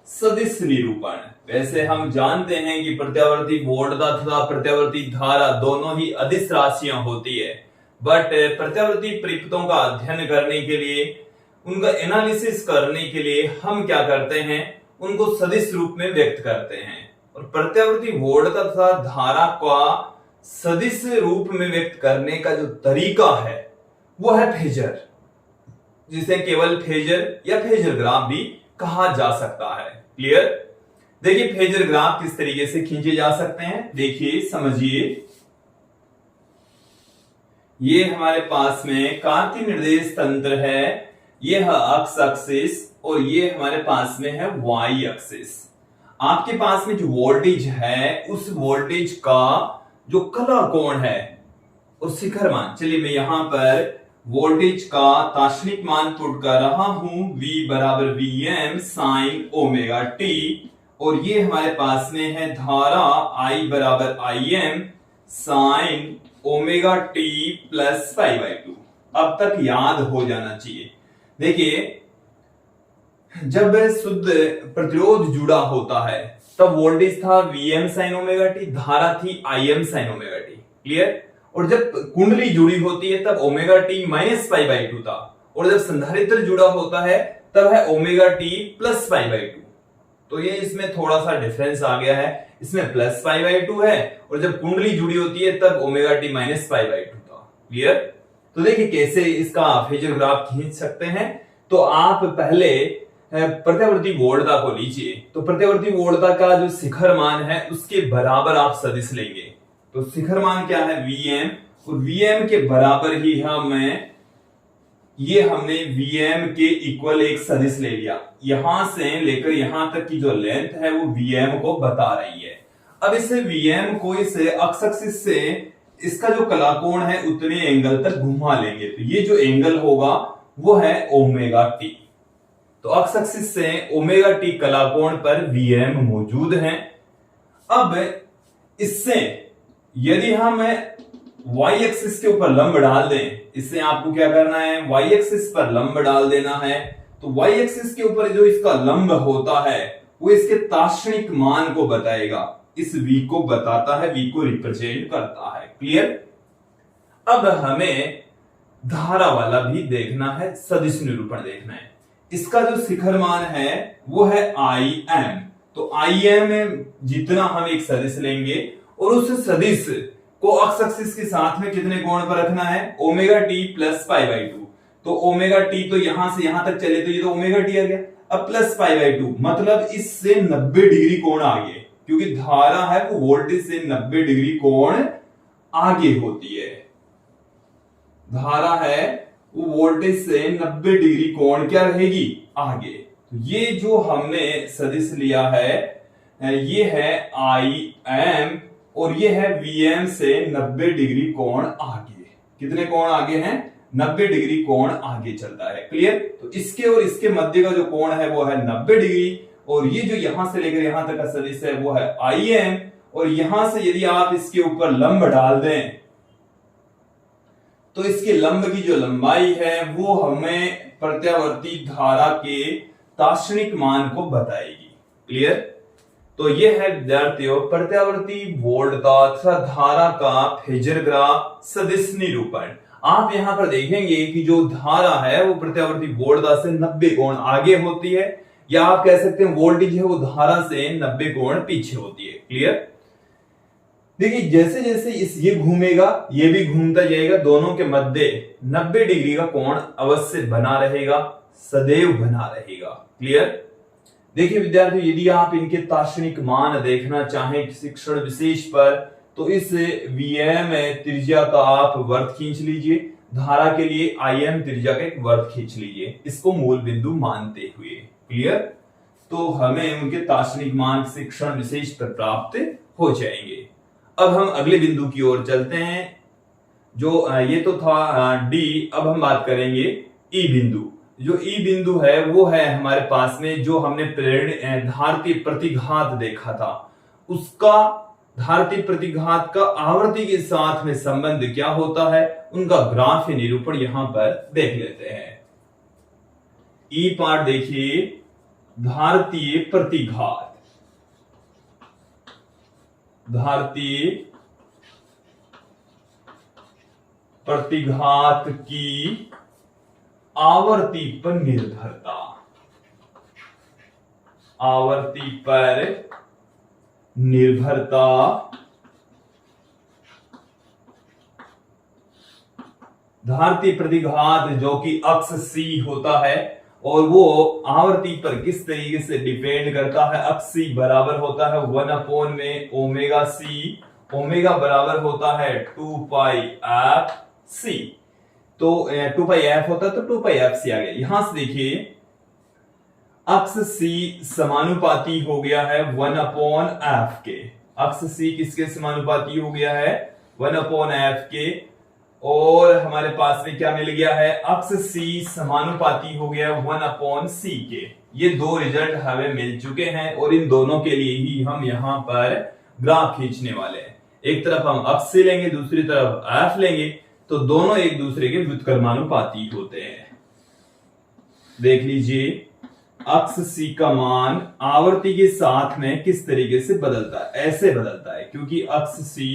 सदिश निरूपण। वैसे हम जानते हैं कि प्रत्यावर्ती वोल्टता तथा प्रत्यावर्ती धारा दोनों ही अदिश राशियां होती है, बट प्रत्यावर्ती परिपथों का अध्ययन करने के लिए, उनका एनालिसिस करने के लिए हम क्या करते हैं, उनको सदिश रूप में व्यक्त करते हैं। और प्रत्यावर्ती वोल्टता तथा धारा का सदिश रूप में व्यक्त करने का जो तरीका है वो है फेजर, जिसे केवल फेजर या फेजर ग्राफ भी कहा जा सकता है। क्लियर। देखिए फेजर ग्राफ किस तरीके से खींचे जा सकते हैं, देखिए समझिए। ये हमारे पास में कार्तीय निर्देश तंत्र है, ये है एक्स एक्सिस और ये हमारे पास में है वाई एक्सिस। आपके पास में जो वोल्टेज है उस वोल्टेज का जो कला कोण है और शिखर मान, चलिए मैं यहां पर वोल्टेज का तात्क्षणिक मान पुट कर रहा हूं, V बराबर Vm साइन ओमेगा टी, और ये हमारे पास में है धारा I बराबर Im sine omega T plus π/2। अब तक याद हो जाना चाहिए। देखिए जब शुद्ध प्रतिरोध जुड़ा होता है तब वोल्टेज था Vm साइन ओमेगा टी, धारा थी Im sine omega T. Clear. और जब कुंडली जुड़ी होती है तब ओमेगा टी माइनस π/2 था, और जब संधारित्र जुड़ा होता है तब है ओमेगा टी प्लस π/2। तो ये इसमें थोड़ा सा डिफरेंस आ गया है, इसमें प्लस π/2 है और जब कुंडली जुड़ी होती है तब ओमेगा टी माइनस π/2 था। क्लियर। तो देखिए कैसे इसका फेजर ग्राफ खींच सकते हैं। तो आप पहले प्रत्यावर्ती वोल्टता को लीजिए, तो प्रत्यावर्ती वोल्टता का जो शिखर मान है उसके बराबर आप सदिश लेंगे। तो शिखर मान क्या है, Vm, और Vm के बराबर ही हमने Vm के इक्वल एक सदिश ले लिया। यहां से लेकर यहां तक की जो लेंथ है वो Vm को बता रही है। अब इसे Vm को इसे अक्ष एक्सिस से इसका जो कलाकोण है उतने एंगल तक घुमा लेंगे, तो ये जो एंगल होगा वो है ओमेगा टी। तो अक्ष एक्सिस से ओमेगा टी कलाकोण पर Vm मौजूद है। अब इससे यदि हम y एक्सिस के ऊपर लंब डाल दें, इससे आपको क्या करना है, y एक्सिस पर लंब डाल देना है। तो y एक्सिस के ऊपर जो इसका लंब होता है वो इसके ताक्षणिक मान को बताएगा, इस v को बताता है, v को रिप्रेजेंट करता है। क्लियर? अब हमें धारा वाला भी देखना है, सदिश निरूपण देखना है। इसका जो शिखर मान है वो है Im। तो Im में जितना हम एक सदिश लेंगे और उस सदिश को अक्ष एक्सिस के साथ में कितने कोण पर रखना है, omega T plus pi by 2। तो ओमेगा टी तो यहां से यहां तक चले तो ये तो ओमेगा टी आ गया। अब प्लस पाई बाई 2 मतलब इससे 90 डिग्री कोण आगे, क्योंकि धारा है वो वोल्टेज से 90 डिग्री कोण आगे होती है। धारा है वो वोल्टेज से 90 डिग्री कोण क्या रहेगी, आगे। तो ये जो हमने सदिश लिया है ये है Im और ये है Vm से 90 डिग्री कोण आगे। कितने कोण आगे हैं, 90 डिग्री कोण आगे चलता है। क्लियर? तो इसके और इसके मध्य का जो कोण है वो है 90 डिग्री, और ये जो यहां से लेकर यहां तक का सदिश है वो है Im, और यहां से यदि आप इसके ऊपर लंब डाल दें तो इसके लंब की जो लंबाई है वो हमें प्रत्यावर्ती धारा के ताक्षणिक मान को बताएगी। क्लियर? तो ये है विद्यार्थियों प्रत्यावर्ती वोल्टता तथा धारा का फेजर ग्राफ सदिश निरूपण। आप यहां पर देखेंगे कि जो धारा है वो प्रत्यावर्ती वोल्टता से 90 कोण आगे होती है, या आप कह सकते हैं वोल्टेज है वो धारा से 90 कोण पीछे होती है। क्लियर? देखिए जैसे जैसे ये घूमेगा ये भी घूमता जाएगा, दोनों के मध्य 90 डिग्री का कोण अवश्य बना रहेगा, सदैव बना रहेगा। क्लियर? देखिए विद्यार्थियों यदि आप इनके ताक्षणिक मान देखना चाहें किसी क्षण विशेष पर, तो इस Vm त्रिज्या का आप वर्त खींच लीजिए, धारा के लिए Im त्रिज्या का एक वर्त खींच लीजिए, इसको मूल बिंदु मानते हुए। क्लियर? तो हमें उनके ताक्षणिक मान किसी क्षण विशेष पर प्राप्त हो जाएंगे। अब हम अगले बिंदु की ओर चलते हैं, जो ये तो था D। अब हम बात करेंगे E बिंदु। जो E बिंदु है वो है हमारे पास में जो हमने धारती प्रतिघात देखा था, उसका धारती प्रतिघात का आवर्ती के साथ में संबंध क्या होता है, उनका ग्राफ निरूपण यहां पर देख लेते हैं। E पार्ट देखिए, धारतीय प्रतिघात, धारतीय प्रतिघात की आवर्ती पर निर्भरता, आवर्ती पर निर्भरता धारती प्रतिघात जो कि अक्ष C होता है, और वो आवर्ती पर किस तरीके से डिपेंड करता है। अक्ष C बराबर होता है 1 में ओमेगा C, ओमेगा बराबर होता है 2 पाई एफ C। तो 2 पाई एफ होता है तो 2 पाई एफ C आ गया। यहां से देखिए अक्ष C समानुपाती हो गया है 1/f के। अक्ष C किसके समानुपाती हो गया है, 1/f के। और हमारे पास में क्या मिल गया है, अक्ष C समानुपाती हो गया 1/c के। ये दो रिजल्ट हमें मिल चुके हैं और इन दोनों के लिए ही हम यहां पर ग्राफ खींचने वाले हैं। एक तरफ हम अक्ष C लेंगे, दूसरी तरफ f लेंगे, तो दोनों एक दूसरे के व्युत्क्रमानुपाती होते हैं। देख लीजिए अक्ष C का मान आवर्ती के साथ में किस तरीके से बदलता है, ऐसे बदलता है, क्योंकि अक्ष C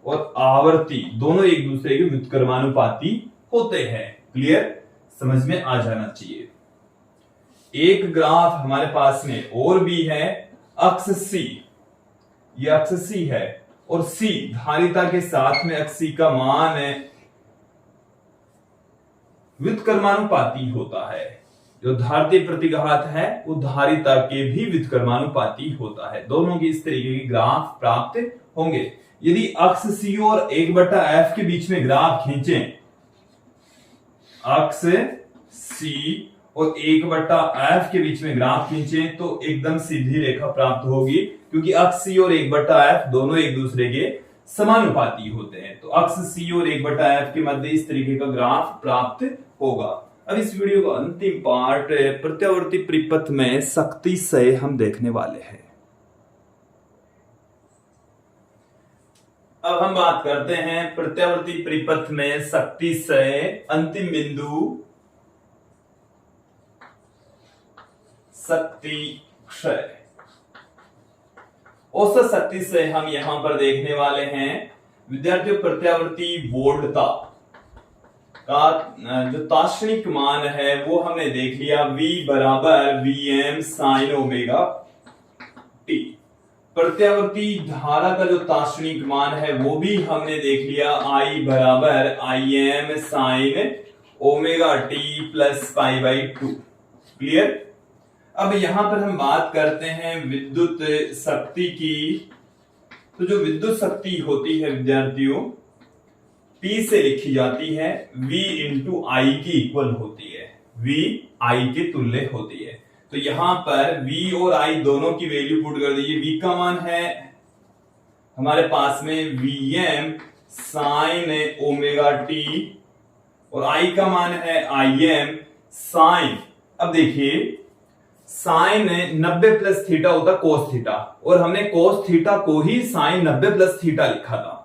और आवर्ती दोनों एक दूसरे के व्युत्क्रमानुपाती होते हैं। क्लियर? समझ में आ जाना चाहिए। एक ग्राफ हमारे पास में और भी है, अक्ष C, ये अक्ष C है और C धारिता के साथ में अक्ष C का मान व्युत्क्रमानुपाती होता है। जो धारतीय प्रतिघात है वो धारिता के भी व्युत्क्रमानुपाती होता है। दोनों की इस तरीके के ग्राफ प्राप्त होंगे। यदि अक्ष C और 1/f के बीच में ग्राफ खींचें, अक्ष C और 1/f के बीच में ग्राफ खींचे तो एकदम सीधी रेखा प्राप्त होगी, क्योंकि अक्ष C और 1/f दोनों एक दूसरे के समानुपाती होते हैं। तो अक्ष C और 1/f के मध्य इस तरीके का ग्राफ प्राप्त होगा। अब इस वीडियो का अंतिम पार्ट प्रत्यावर्ती परिपथ में शक्ति से हम देखने वाले हैं। अब हम बात करते हैं प्रत्यावर्ती परिपथ में शक्ति से अंतिम बिंदु शक्ति क्षय। औसत शक्ति से हम यहां पर देखने वाले हैं विद्यार्थियों प्रत्यावर्ती वोल्टता का जो तात्क्षणिक मान है वो हमने देख लिया, V बराबर Vm sin ओमेगा t। प्रत्यावर्ती धारा का जो तात्क्षणिक मान है वो भी हमने देख लिया, I बराबर Im sin omega t plus π/2। Clear. अब यहां पर हम बात करते हैं विद्युत शक्ति की। तो जो विद्युत शक्ति होती है विद्यार्थियों P से लिखी जाती है, V इंटू आई की इक्वल होती है, V I के तुल्य होती है। तो यहां पर V और I दोनों की वैल्यू पुट कर दीजिए। V का मान है हमारे पास में Vm sin ओमेगा t और I का मान है Im sin। अब देखिए साइन 90 प्लस थीटा होता कोस थीटा, और हमने कोस थीटा को ही साइन 90 प्लस थीटा लिखा था।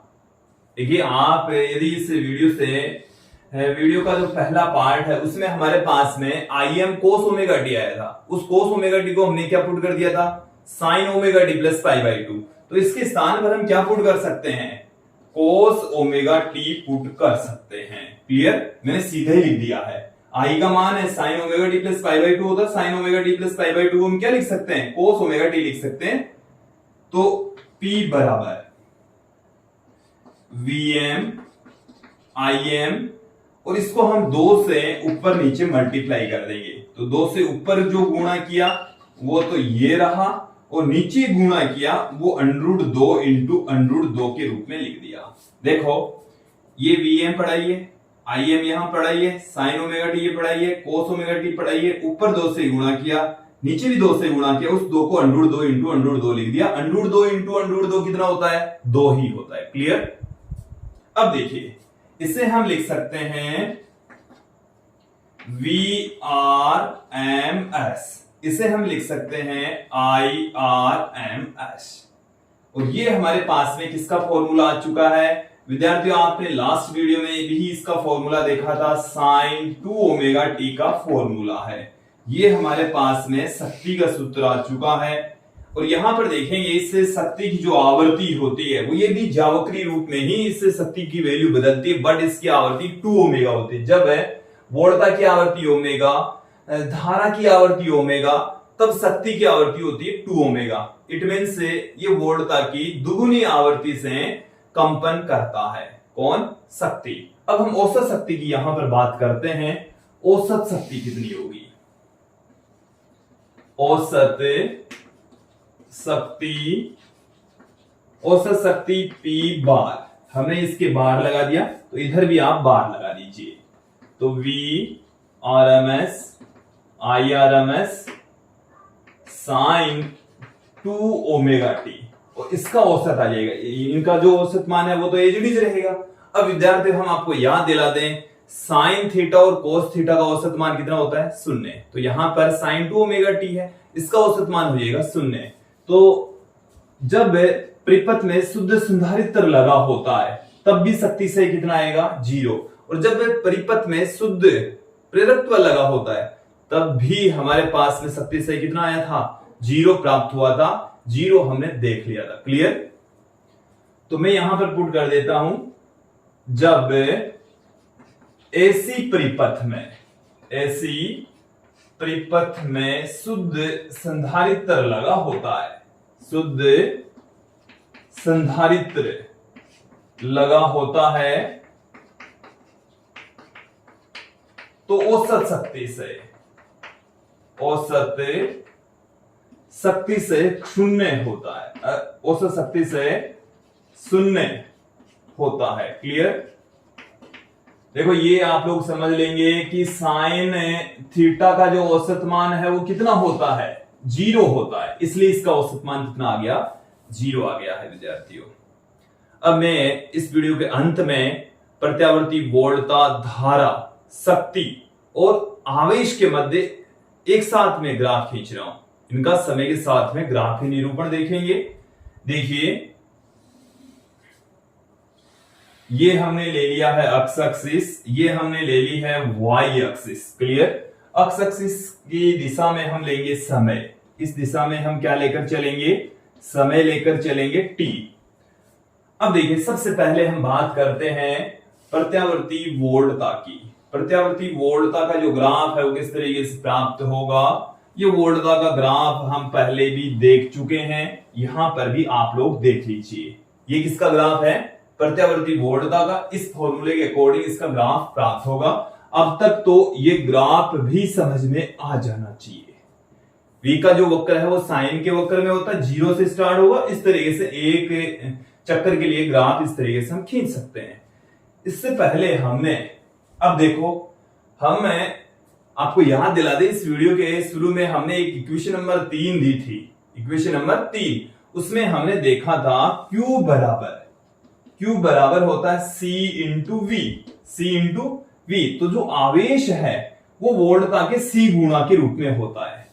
देखिए आप यदि इस वीडियो का जो पहला पार्ट है उसमें हमारे पास में Im कोस ओमेगा टी आया था, उस कोस ओमेगा टी को हमने क्या पुट कर दिया था, साइन ओमेगा टी प्लस π/2। तो इसके स्थान पर हम क्या पुट कर सकते हैं, कोस ओमेगा टी पुट कर सकते हैं। क्लियर, मैंने सीधे ही लिख दिया है। I का मान है साइन ओमेगा टी प्लस π/2 होता है, साइन ओमेगा टी प्लस π/2 हम क्या लिख सकते हैं, कोस ओमेगा टी लिख सकते हैं। तो P बराबर Vm Im, और इसको हम 2 से ऊपर नीचे मल्टीप्लाई कर देंगे। तो 2 से ऊपर जो गुणा किया वो तो ये रहा, और नीचे गुणा किया वो √2 इंटू √2 के रूप में लिख दिया। देखो ये Vm पढ़ाइए, Im यहां पढ़ाइए, साइन ओमेगा टी ये पढ़ाइए, कोस ओमेगा टी पढ़ाइए, ऊपर 2 से गुणा किया, नीचे भी 2 से गुणा किया, उस 2 को √2 इंटू √2 लिख दिया। √2 इंटू √2 कितना होता है, 2 ही होता है। क्लियर। अब देखिए इसे हम लिख सकते हैं VRMS, इसे हम लिख सकते हैं IRMS, और ये हमारे पास में किसका फॉर्मूला आ चुका है विद्यार्थियों, आपने लास्ट वीडियो में भी इसका फॉर्मूला देखा था, साइन 2 ओमेगा टी का फॉर्मूला है। ये हमारे पास में शक्ति का सूत्र आ चुका है। और यहां पर देखेंगे इससे शक्ति की जो आवृत्ति होती है वो ये भी जावक्री रूप में ही इससे शक्ति की वैल्यू बदलती है, बट इसकी आवृत्ति 2 ओमेगा होती है। जब है वोल्टता की आवृत्ति ओमेगा, धारा की आवृत्ति ओमेगा, तब शक्ति की आवृत्ति होती है 2 ओमेगा। इट मीन्स ये वोल्टता की दुगुनी आवृत्ति से कंपन करता है। कौन, शक्ति। अब हम औसत शक्ति की यहां पर बात करते हैं। औसत शक्ति कितनी होगी, औसत शक्ति P बार, हमने इसके बार लगा दिया तो इधर भी आप बार लगा दीजिए। तो VRMS IRMS sine 2 omega t, और इसका औसत आ जाएगा। इनका जो औसत मान है वो तो एजडीज रहेगा। अब विद्यार्थी हम आपको याद दिला दें, साइन थीटा और कोस थीटा का औसत मान कितना होता है, 0। तो यहां पर साइन 2 ओमेगा टी है, इसका औसत मान हो जाएगा 0। तो जब परिपथ में शुद्ध संधारित्र लगा होता है तब भी शक्ति से कितना आएगा, 0। और जब परिपथ में शुद्ध प्रेरकत्व लगा होता है तब भी हमारे पास में शक्ति से कितना आया था, 0 प्राप्त हुआ था। 0 हमने देख लिया था। क्लियर। तो मैं यहां पर पुट कर देता हूं, जब एसी परिपथ में शुद्ध संधारित्र लगा होता है, शुद्ध संधारित्र लगा होता है, तो औसत शक्ति से 0 होता है, औसत शक्ति से 0 होता है। क्लियर। देखो ये आप लोग समझ लेंगे कि साइन थीटा का जो औसत मान है वो कितना होता है, 0 होता है, इसलिए इसका औसत मान कितना आ गया, 0 आ गया है विद्यार्थियों। अब मैं इस वीडियो के अंत में प्रत्यावर्ती वोल्टता, धारा, शक्ति और आवेश के मध्य एक साथ में ग्राफ खींच रहा हूं। इनका समय के साथ में ग्राफ ही निरूपण देखेंगे। देखिए ये हमने ले लिया है एक्स एक्सिस, ये हमने ले ली है y axis. Clear. X axis की दिशा में हम लेंगे समय, इस दिशा में हम क्या लेकर चलेंगे, समय लेकर चलेंगे t। अब देखिए सबसे पहले हम बात करते हैं प्रत्यावर्ती वोल्टता की। प्रत्यावर्ती वोल्टता का जो ग्राफ है वो किस तरीके से प्राप्त होगा, ये वोल्टता का ग्राफ हम पहले भी देख चुके हैं, यहां पर भी आप लोग देख लीजिए। ये किसका ग्राफ है, प्रत्यावर्ती वोल्टता का। इस फॉर्मूले के अकॉर्डिंग इसका ग्राफ प्राप्त होगा। अब तक तो ये ग्राफ भी समझ में आ जाना चाहिए। V का जो वक्र है वो साइन के वक्र में होता है, 0 से स्टार्ट होगा। इस तरीके से एक चक्कर के लिए ग्राफ इस तरीके से हम खींच सकते हैं। इससे पहले हमने, अब देखो हम आपको याद दिला दे, इस वीडियो के शुरू में हमने एक इक्वेशन नंबर 3 दी थी। इक्वेशन नंबर 3 उसमें हमने देखा था Q बराबर होता है C into v, C into v. तो जो आवेश है वो वोल्टता के C गुणा के रूप में होता है।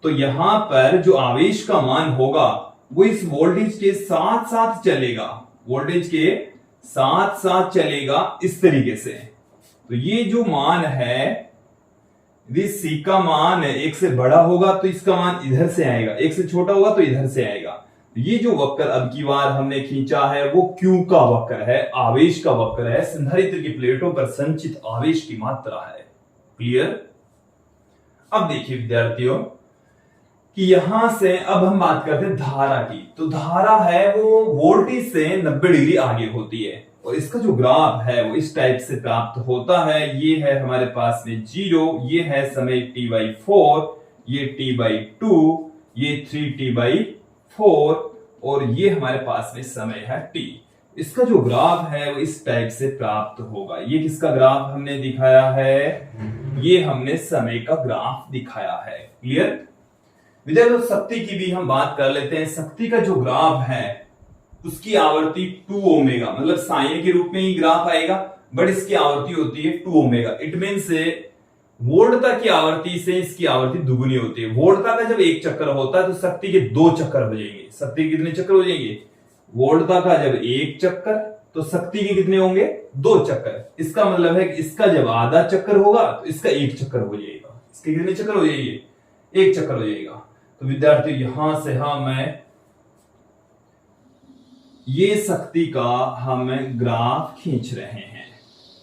तो यहां पर जो आवेश का मान होगा वो इस वोल्टेज के साथ साथ चलेगा, वोल्टेज के साथ साथ चलेगा इस तरीके से। तो ये जो मान है, यदि C का मान 1 से बड़ा होगा तो इसका मान इधर से आएगा, 1 से छोटा होगा तो इधर से आएगा। ये जो वक्र अब की बार हमने खींचा है वो Q का वक्र है, आवेश का वक्र है, संधारित्र की प्लेटों पर संचित आवेश की मात्रा है। क्लियर। अब देखिए विद्यार्थियों कि यहां से अब हम बात करते हैं धारा की। तो धारा है वो वोल्टेज से 90 डिग्री आगे होती है और इसका जो ग्राफ है वो इस टाइप से प्राप्त होता है। ये है हमारे पास में 0, ये है समय t/4, ये t/2, ये 3t/4 और ये हमारे पास में समय है t। इसका जो ग्राफ है वो इस टाइप से प्राप्त होगा। ये किसका ग्राफ हमने दिखाया है, ये हमने समय का ग्राफ दिखाया है। क्लियर। विद्यार्थियों शक्ति की भी हम बात कर लेते हैं। शक्ति का जो ग्राफ है उसकी आवृत्ति 2 ओमेगा, मतलब साइन के रूप में ही ग्राफ आएगा, बट इसकी आवृत्ति होती है 2 ओमेगा। इट मीन्स वोल्टता की आवृत्ति से इसकी आवृत्ति दुगुनी होती है। वोल्टता का जब एक चक्कर होता है तो शक्ति के 2 चक्कर हो जाएंगे। शक्ति के कितने चक्कर हो जाएंगे, वोल्टता का जब एक चक्कर तो शक्ति के कितने होंगे, 2 चक्कर। इसका मतलब है कि इसका जब आधा चक्कर होगा तो इसका 1 चक्कर हो जाएगा। इसके कितने चक्कर हो जाएंगे, 1 चक्कर हो जाएगा। तो विद्यार्थी यहां से मैं ये शक्ति का हम ग्राफ खींच रहे हैं।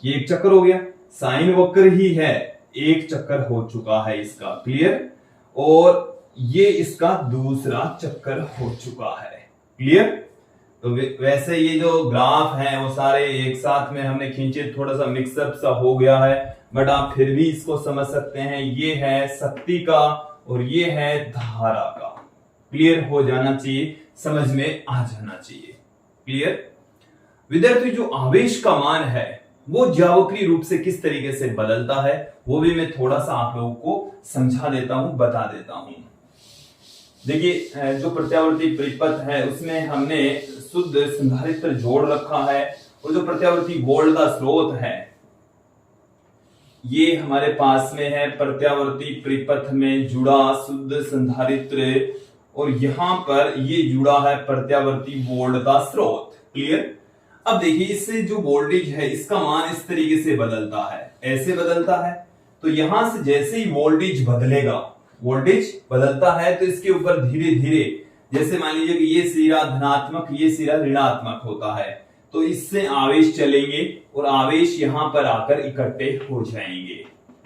ये 1 चक्कर हो गया, साइन वक्र ही है, 1 चक्कर हो चुका है इसका। क्लियर। और ये इसका दूसरा चक्कर हो चुका है। क्लियर। तो वैसे ये जो ग्राफ है वो सारे एक साथ में हमने खींचे, थोड़ा सा मिक्सअप सा हो गया है, बट आप फिर भी इसको समझ सकते हैं। ये है शक्ति का और ये है धारा का। क्लियर हो जाना चाहिए, समझ में आ जाना चाहिए। क्लियर। विद्यार्थी जो आवेश का मान है वो ज्यावक्रीय रूप से किस तरीके से बदलता है वो भी मैं थोड़ा सा आप लोगों को समझा देता हूं, बता देता हूं। देखिए जो प्रत्यावर्ती परिपथ है उसमें हमने शुद्ध संधारित्र जोड़ रखा है और जो प्रत्यावर्ती वोल्टता स्रोत है ये हमारे पास में है प्रत्यावर्ती परिपथ में जुड़ा शुद्ध संधारित्र और यहां पर ये जुड़ा है प्रत्यावर्ती वोल्टता स्रोत। क्लियर। अब देखिए इससे जो वोल्टेज है इसका मान इस तरीके से बदलता है, ऐसे बदलता है। तो यहां से जैसे ही वोल्टेज बदलेगा, वोल्टेज बदलता है तो इसके ऊपर धीरे धीरे, जैसे मान लीजिए कि ये सिरा धनात्मक, ये सिरा ऋणात्मक होता है, तो इससे आवेश चलेंगे और आवेश यहां पर आकर इकट्ठे हो जाएंगे।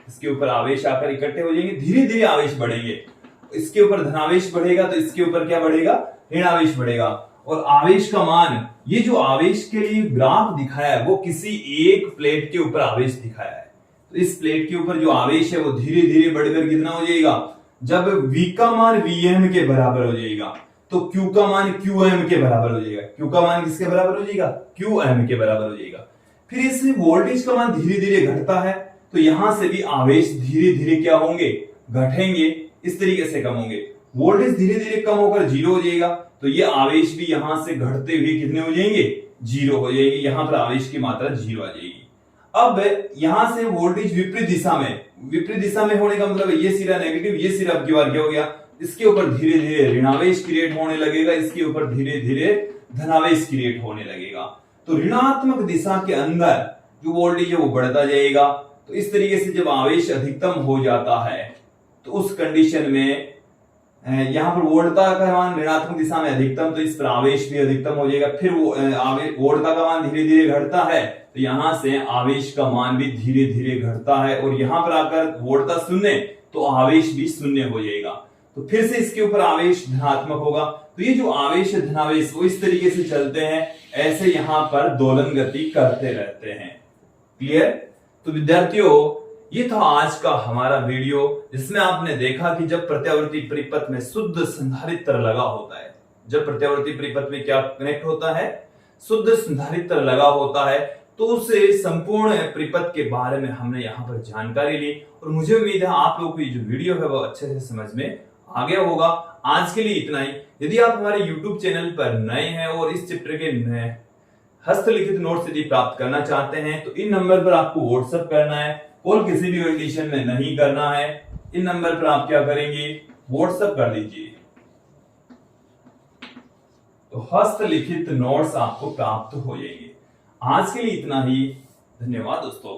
इसके ऊपर आवेश आकर इकट्ठे हो जाएंगे, धीरे धीरे आवेश बढ़ेंगे। इसके ऊपर धनावेश बढ़ेगा तो इसके ऊपर क्या बढ़ेगा, ऋणावेश बढ़ेगा। और आवेश का मान, ये जो आवेश के लिए ग्राफ दिखाया है वो किसी एक प्लेट के ऊपर आवेश दिखाया है। तो इस प्लेट के ऊपर जो आवेश है वो धीरे धीरे बढ़कर कितना हो जाएगा, जब V का मान Vm के बराबर हो जाएगा तो Q का मान Qm के बराबर हो जाएगा। Q का मान किसके बराबर हो जाएगा, Qm के बराबर हो जाएगा। फिर इस वोल्टेज का मान धीरे धीरे घटता है, तो यहां से भी आवेश धीरे धीरे क्या होंगे, घटेंगे, इस तरीके से कम होंगे। वोल्टेज धीरे धीरे कम होकर जीरो हो जाएगा, तो ये आवेश भी यहां से घटते हुए कितने हो जाएंगे, जीरो हो जाएगी। यहां पर आवेश की मात्रा जीरो आ जाएगी। अब यहां से वोल्टेज विपरीत दिशा में होने का मतलब ये सिरा नेगेटिव, ये सिरा अब की बार क्या हो गया, इसके ऊपर धीरे धीरे ऋणावेश क्रिएट होने लगेगा, इसके ऊपर धीरे धीरे धनावेश क्रिएट होने लगेगा। तो ऋणात्मक दिशा के अंदर जो वोल्टेज है वो बढ़ता जाएगा। तो इस तरीके से जब आवेश अधिकतम हो जाता है तो उस कंडीशन में यहां पर वोल्टता का मान ऋणात्मक दिशा में अधिकतम, तो इस पर आवेश भी अधिकतम हो जाएगा। फिर वो वोल्टता का मान धीरे धीरे घटता है, तो यहां से आवेश का मान भी धीरे धीरे घटता है, और यहां पर आकर वोल्टता शून्य, तो आवेश भी शून्य हो जाएगा। तो फिर से इसके ऊपर आवेश धनात्मक होगा। तो ये जो आवेश है धनावेश वो इस तरीके से चलते हैं, ऐसे यहां पर दोलन गति करते रहते हैं। क्लियर? तो विद्यार्थियों, ये था आज का हमारा वीडियो, जिसमें आपने देखा कि जब प्रत्यावर्ती परिपथ में शुद्ध संधारित्र लगा होता है, जब प्रत्यावर्ती परिपथ में क्या कनेक्ट होता है, शुद्ध संधारित्र लगा होता है, तो उसे संपूर्ण परिपथ के बारे में हमने यहाँ पर जानकारी ली। और मुझे उम्मीद है आप लोगों को ये जो वीडियो है वो अच्छे से समझ में आ गया होगा। आज के लिए इतना ही। यदि आप हमारे YouTube चैनल पर नए हैं और इस चैप्टर के नए हस्तलिखित नोट्स यदि प्राप्त करना चाहते हैं, तो इन नंबर पर आपको व्हाट्सएप करना है, कॉल किसी भी कंडीशन में नहीं करना है। इन नंबर पर आप क्या करेंगे, व्हाट्सएप कर दीजिए, तो हस्तलिखित नोट्स आपको प्राप्त हो जाएंगे। आज के लिए इतना ही। धन्यवाद दोस्तों।